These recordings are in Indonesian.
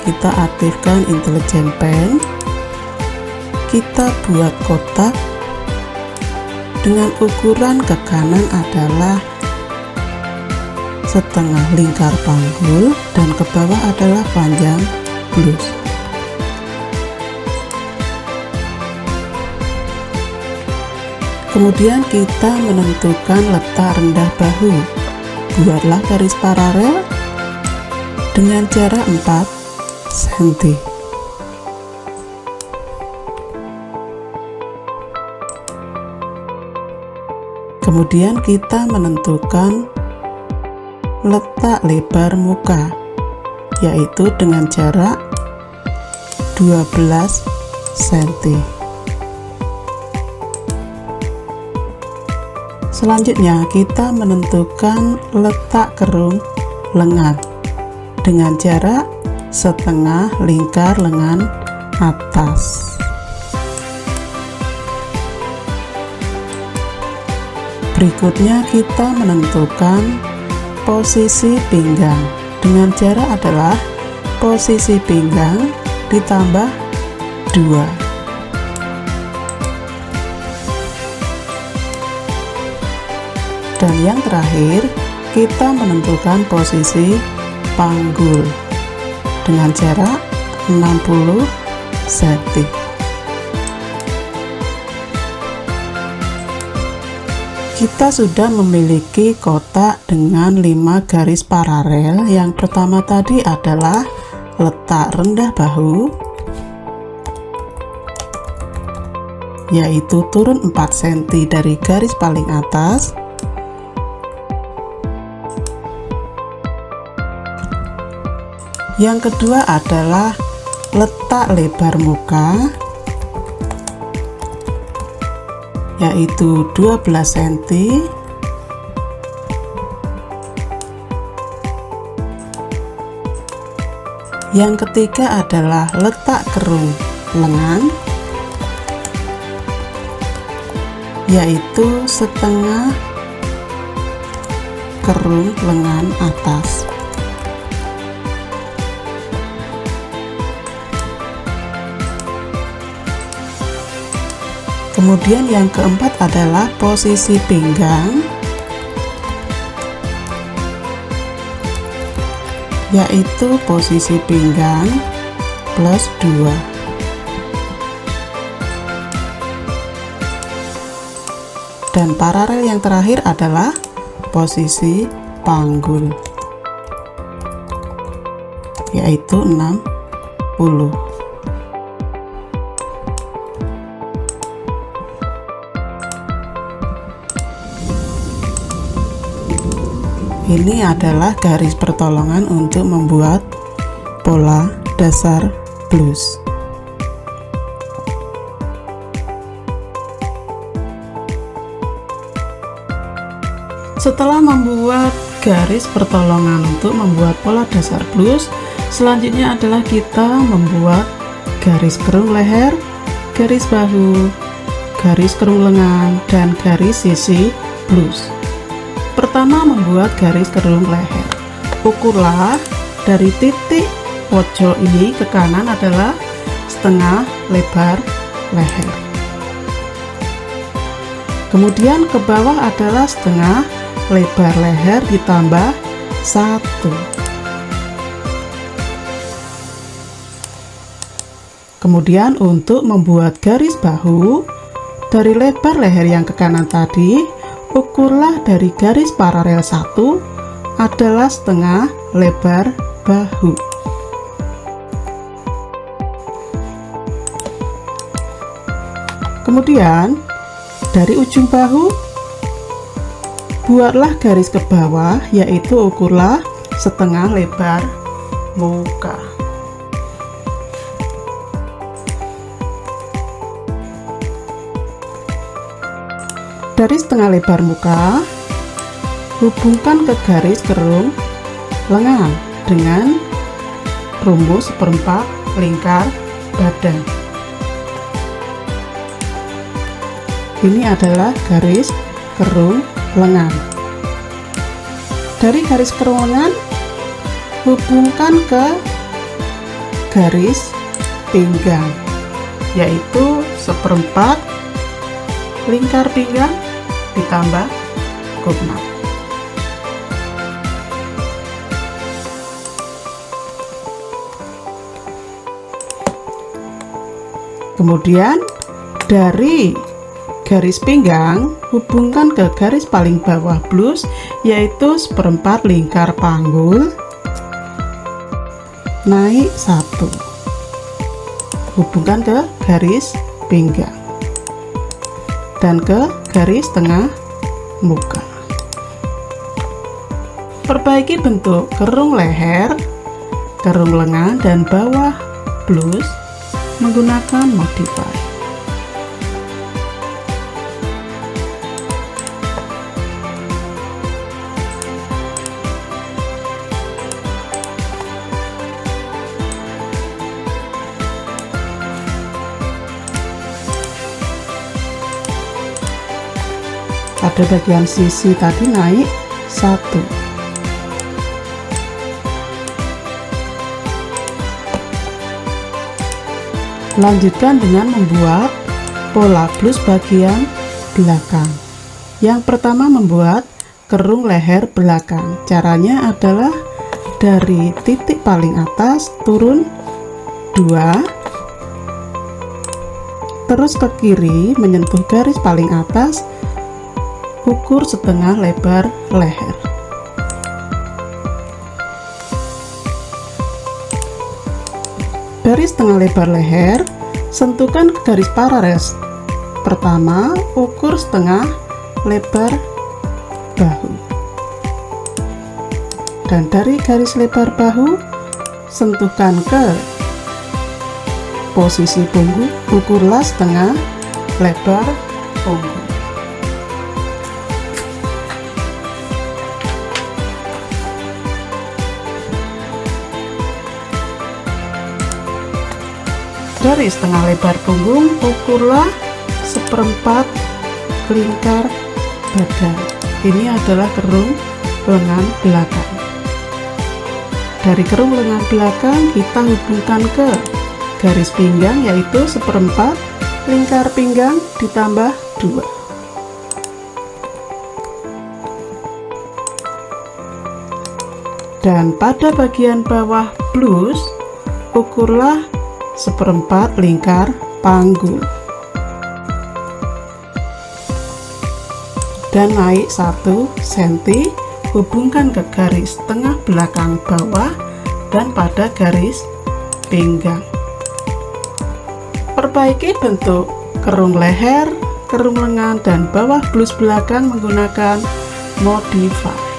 kita aktifkan Intelligent Pen. Kita buat kotak dengan ukuran ke kanan adalah setengah lingkar panggul dan ke bawah adalah panjang blus. Kemudian kita menentukan letak rendah bahu. Buatlah garis paralel dengan jarak 4 cm. Kemudian kita menentukan letak lebar muka, yaitu dengan jarak 12 cm. Selanjutnya kita menentukan letak kerung lengan dengan jarak setengah lingkar lengan atas. Berikutnya kita menentukan posisi pinggang dengan jarak adalah posisi pinggang ditambah 2. Dan yang terakhir, kita menentukan posisi panggul dengan jarak 60 cm. Kita sudah memiliki kotak dengan 5 garis paralel. Yang pertama tadi adalah letak rendah bahu, yaitu turun 4 cm dari garis paling atas. Yang kedua adalah letak lebar muka, yaitu 12 cm. Yang ketiga adalah letak kerung lengan, yaitu setengah kerung lengan atas. Kemudian yang keempat adalah posisi pinggang, yaitu posisi pinggang plus 2. Dan paralel yang terakhir adalah posisi panggul, yaitu 60. Ini adalah garis pertolongan untuk membuat pola dasar blus. Setelah membuat garis pertolongan untuk membuat pola dasar blus, selanjutnya adalah kita membuat garis kerung leher, garis bahu, garis kerung lengan, dan garis sisi blus. Pertama, membuat garis kerung leher. Ukurlah dari titik pojok ini ke kanan adalah setengah lebar leher. Kemudian ke bawah adalah setengah lebar leher ditambah 1. Kemudian untuk membuat garis bahu, dari lebar leher yang ke kanan tadi, ukurlah dari garis paralel 1 adalah setengah lebar bahu. Kemudian dari ujung bahu buatlah garis ke bawah, yaitu ukurlah setengah lebar muka. Dari setengah lebar muka, hubungkan ke garis kerung lengan dengan rumus seperempat lingkar badan. Ini adalah garis kerung lengan. Dari garis kerung lengan, hubungkan ke garis pinggang, yaitu seperempat lingkar pinggang ditambah kupnat. Kemudian dari garis pinggang hubungkan ke garis paling bawah blus, yaitu seperempat lingkar panggul, naik 1, hubungkan ke garis pinggang dan ke garis tengah muka. Perbaiki bentuk kerung leher, kerung lengan, dan bawah blus menggunakan modify. Pada bagian sisi tadi naik 1. Lanjutkan dengan membuat pola blus bagian belakang. Yang pertama, membuat kerung leher belakang. Caranya adalah dari titik paling atas turun 2, terus ke kiri menyentuh garis paling atas, ukur setengah lebar leher. Dari setengah lebar leher, sentuhkan ke garis paralel. Pertama, ukur setengah lebar bahu. Dan dari garis lebar bahu, sentuhkan ke posisi punggung, ukurlah setengah lebar punggung. Dari setengah lebar punggung, ukurlah seperempat lingkar badan. Ini adalah kerung lengan belakang. Dari kerung lengan belakang kita hubungkan ke garis pinggang, yaitu seperempat lingkar pinggang ditambah 2. Dan pada bagian bawah blus, ukurlah seperempat lingkar panggul dan naik 1 cm, hubungkan ke garis tengah belakang bawah dan pada garis pinggang. Perbaiki bentuk kerung leher, kerung lengan, dan bawah blus belakang menggunakan modify.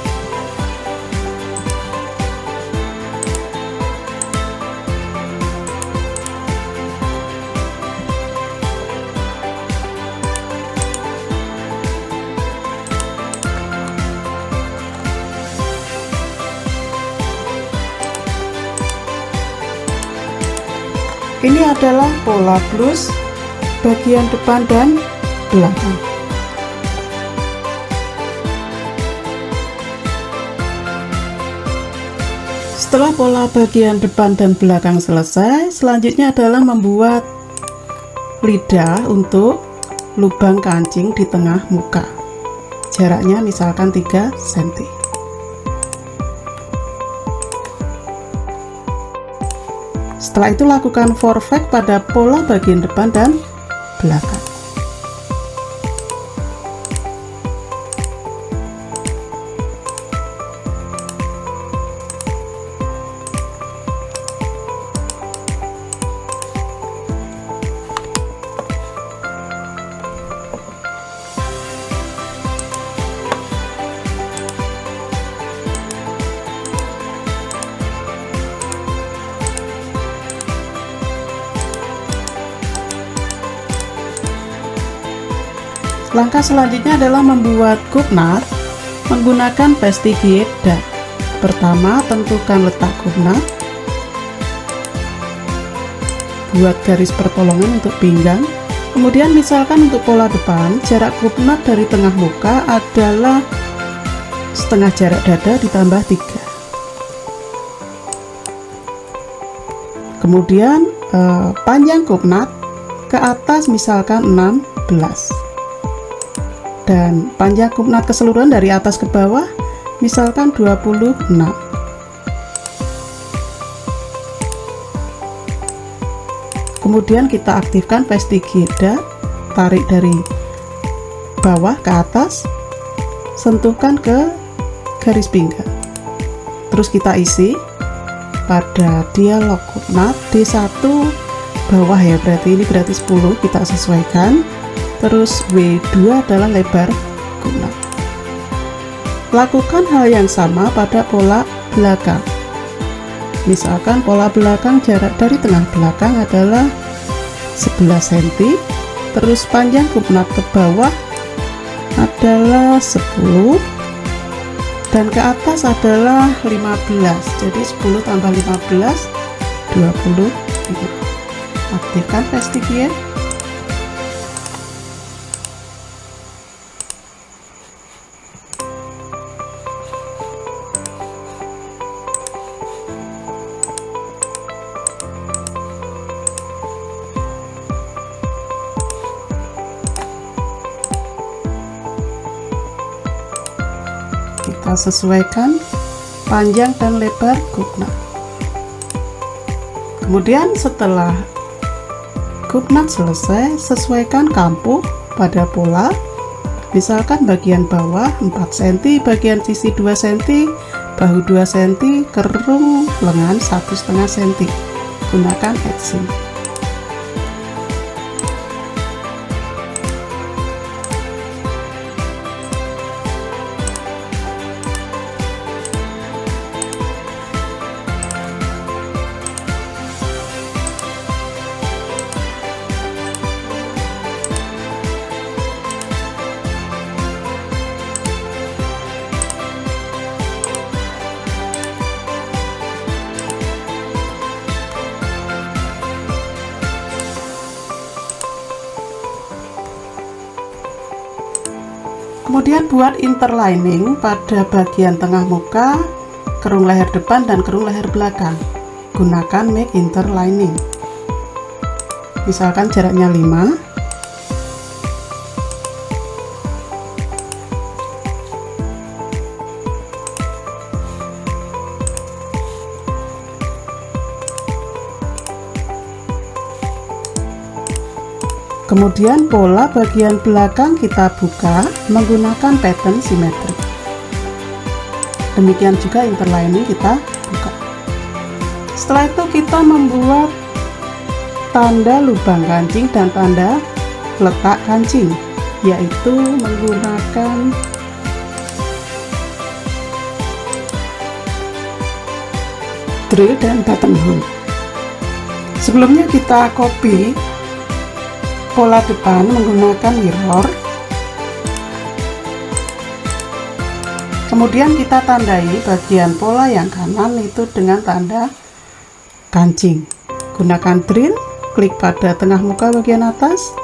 Ini adalah pola blus bagian depan dan belakang. Setelah pola bagian depan dan belakang selesai, selanjutnya adalah membuat lidah untuk lubang kancing di tengah muka. Jaraknya misalkan 3 cm. Setelah itu lakukan forfeit pada pola bagian depan dan belakang. Langkah selanjutnya adalah membuat kupnat menggunakan Pestigiate Dart. Pertama, tentukan letak kupnat. Buat garis pertolongan untuk pinggang. Kemudian misalkan untuk pola depan, jarak kupnat dari tengah muka adalah setengah jarak dada ditambah 3. Kemudian panjang kupnat ke atas misalkan 16, dan panjang kupnat keseluruhan dari atas ke bawah misalkan 26. Kemudian kita aktifkan Vestigeda, tarik dari bawah ke atas, sentuhkan ke garis pinggang. Terus kita isi pada dialog kupnat D1 bawah ya, berarti ini berarti 10, kita sesuaikan. Terus W2 adalah lebar kupnat. Lakukan hal yang sama pada pola belakang. Misalkan pola belakang jarak dari tengah belakang adalah 11 cm, terus panjang kupnat ke bawah adalah 10 dan ke atas adalah 15. Jadi 10 tambah 15 25. Aktifkan Vestigeda. Kita sesuaikan panjang dan lebar kupnat. Kemudian setelah kupnat selesai, sesuaikan kampuh pada pola. Misalkan bagian bawah 4 cm, bagian sisi 2 cm, bahu 2 cm, kerung lengan 1,5 cm. Gunakan etching. Kemudian buat interlining pada bagian tengah muka, kerung leher depan dan kerung leher belakang. Gunakan make interlining. Misalkan jaraknya 5. Kemudian pola bagian belakang kita buka menggunakan pattern simetrik. Demikian juga interlining kita buka. Setelah itu kita membuat tanda lubang kancing dan tanda letak kancing, yaitu menggunakan drill dan buttonhole. Sebelumnya kita copy pola depan menggunakan mirror, kemudian kita tandai bagian pola yang kanan itu dengan tanda kancing. Gunakan drill, klik pada tengah muka bagian atas,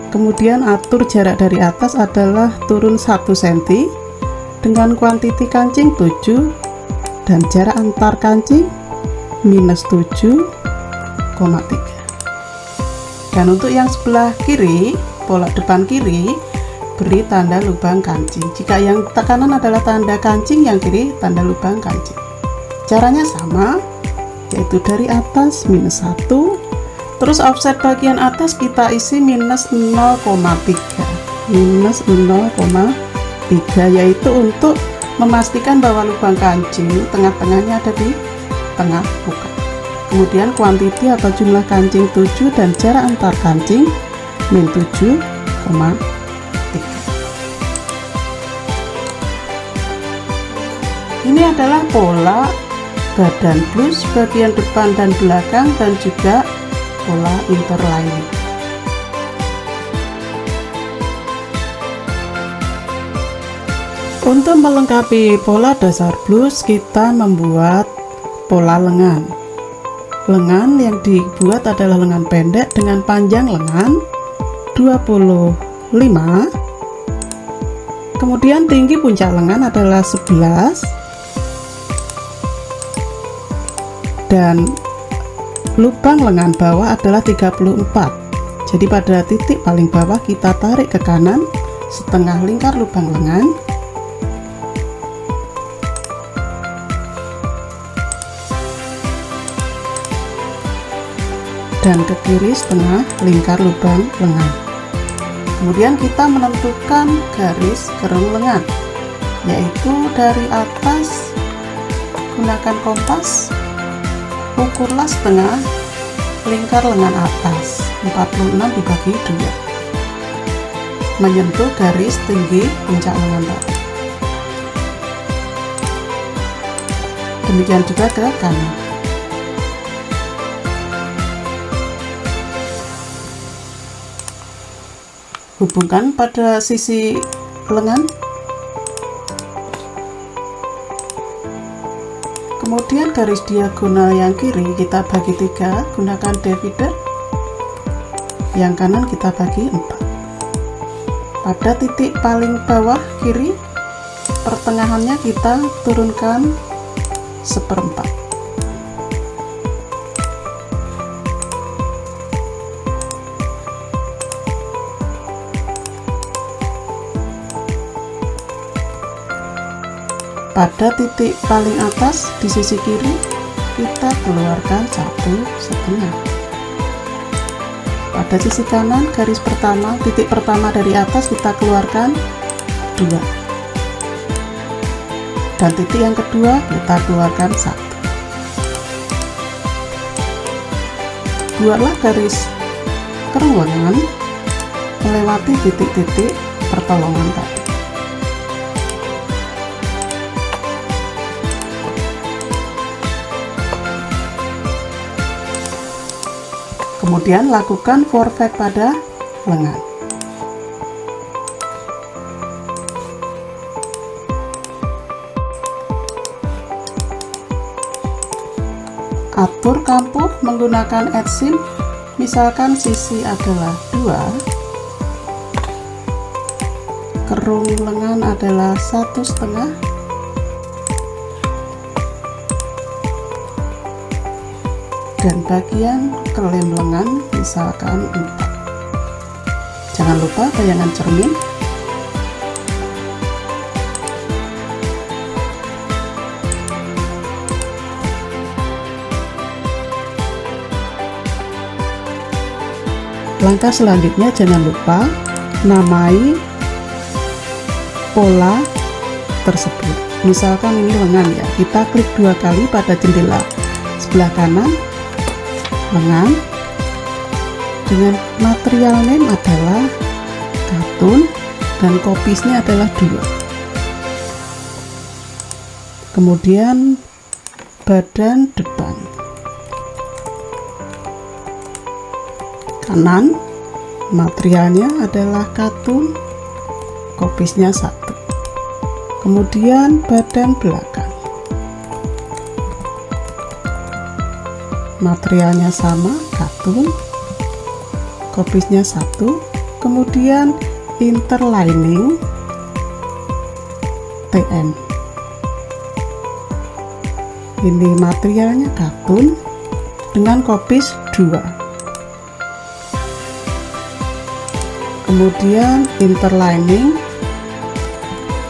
kemudian atur jarak dari atas adalah turun 1 cm dengan kuantiti kancing 7 dan jarak antar kancing minus 7,3. Dan untuk yang sebelah kiri, pola depan kiri, beri tanda lubang kancing. Jika yang kanan adalah tanda kancing, yang kiri tanda lubang kancing. Caranya sama, yaitu dari atas minus 1, terus offset bagian atas kita isi minus 0,3, yaitu untuk memastikan bahwa lubang kancing tengah-tengahnya ada di tengah muka. Kemudian kuantiti atau jumlah kancing 7 dan jarak antar kancing min 7,3. Ini adalah pola badan blus bagian depan dan belakang dan juga pola interlining. Untuk melengkapi pola dasar blus, kita membuat pola lengan. Lengan yang dibuat adalah lengan pendek dengan panjang lengan 25, kemudian tinggi puncak lengan adalah 11 dan lubang lengan bawah adalah 34. Jadi pada titik paling bawah kita tarik ke kanan setengah lingkar lubang lengan. Dan ke kiri setengah lingkar lubang lengan. Kemudian kita menentukan garis kerung lengan, yaitu dari atas gunakan kompas, ukurlah setengah lingkar lengan atas 46 dibagi 2, menyentuh garis tinggi puncak lengan bawah. Demikian juga ke kanan. Hubungkan pada sisi lengan. Kemudian garis diagonal yang kiri kita bagi 3, gunakan divider. Yang kanan kita bagi 4. Pada titik paling bawah kiri, pertengahannya kita turunkan 1/4. Pada titik paling atas di sisi kiri kita keluarkan 1/2. Pada sisi kanan garis pertama, titik pertama dari atas kita keluarkan 2, dan titik yang kedua kita keluarkan 1. Buatlah garis kerung lengan melewati titik-titik pertolongan tadi. Kemudian lakukan forvet pada lengan. Atur kampuh menggunakan edge seam, misalkan sisi adalah 2, kerung lengan adalah 1,5, dan bagian kelem lengan misalkan 4. Jangan lupa bayangan cermin. Langkah selanjutnya jangan lupa namai pola tersebut. Misalkan ini lengan ya, kita klik 2 kali pada jendela sebelah kanan lengan, dengan material name adalah katun dan kopisnya adalah 2. Kemudian badan depan kanan, materialnya adalah katun, kopisnya 1. Kemudian badan belakang, materialnya sama, katun, kopisnya 1. Kemudian interlining TM, ini materialnya katun dengan kopis 2. Kemudian interlining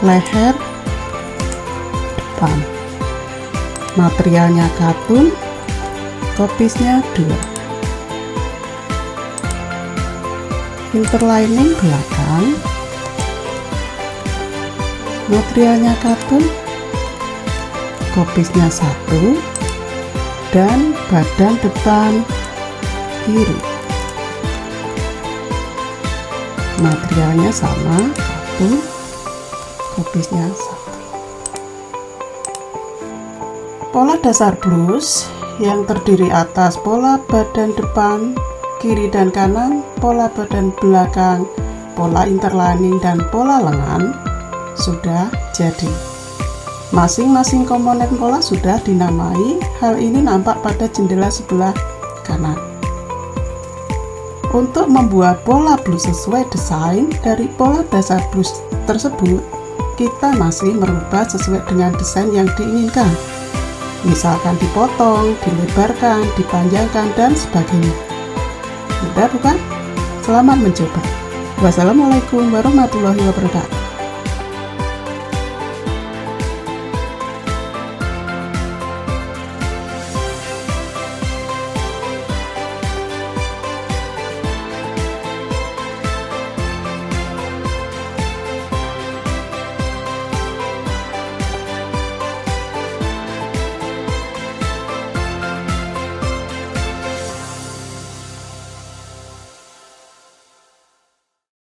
leher depan, materialnya katun, kopisnya 2. Interlining belakang, materialnya katun, kopisnya 1, dan badan depan kiri, materialnya sama, katun, kopisnya 1. Pola dasar blus yang terdiri atas pola badan depan, kiri dan kanan, pola badan belakang, pola interlining, dan pola lengan sudah jadi. Masing-masing komponen pola sudah dinamai. Hal ini nampak pada jendela sebelah kanan. Untuk membuat pola blus sesuai desain dari pola dasar blus tersebut, kita masih merubah sesuai dengan desain yang diinginkan. Misalkan dipotong, dilebarkan, dipanjangkan, dan sebagainya. Mudah bukan? Selamat mencoba. Wassalamualaikum warahmatullahi wabarakatuh.